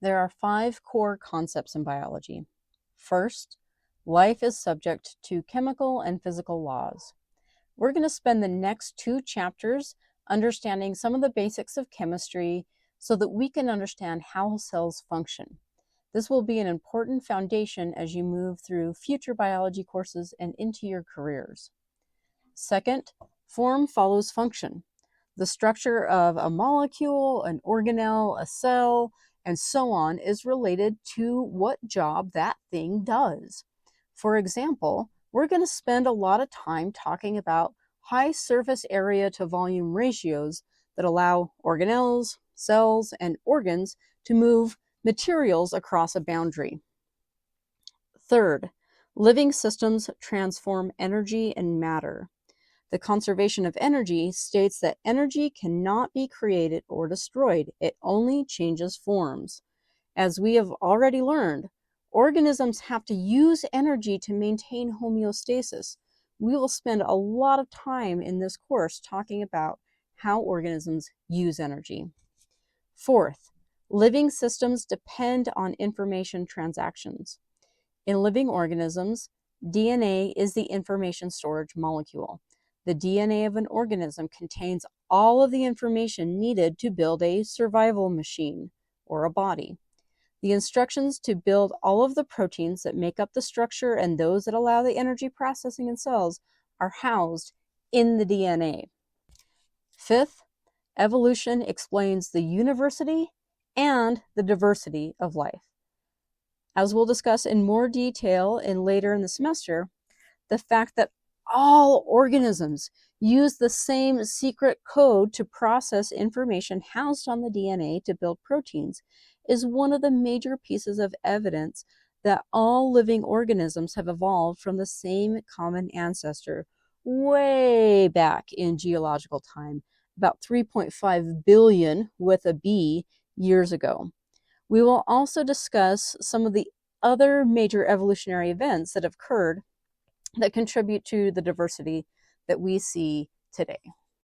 There are 5 core concepts in biology. First, life is subject to chemical and physical laws. We're going to spend the next 2 chapters understanding some of the basics of chemistry so that we can understand how cells function. This will be an important foundation as you move through future biology courses and into your careers. Second, form follows function. The structure of a molecule, an organelle, a cell, and so on is related to what job that thing does. For example, we're going to spend a lot of time talking about high surface area to volume ratios that allow organelles, cells, and organs to move materials across a boundary. Third, living systems transform energy and matter. The conservation of energy states that energy cannot be created or destroyed. It only changes forms. As we have already learned, organisms have to use energy to maintain homeostasis. We will spend a lot of time in this course talking about how organisms use energy. Fourth, living systems depend on information transactions. In living organisms, DNA is the information storage molecule. The DNA of an organism contains all of the information needed to build a survival machine or a body. The instructions to build all of the proteins that make up the structure and those that allow the energy processing in cells are housed in the DNA. Fifth, evolution explains the university and the diversity of life. As we'll discuss in more detail later in the semester, the fact that all organisms use the same secret code to process information housed on the DNA to build proteins is one of the major pieces of evidence that all living organisms have evolved from the same common ancestor way back in geological time, about 3.5 billion with a B years ago. We will also discuss some of the other major evolutionary events that have occurred that contribute to the diversity that we see today.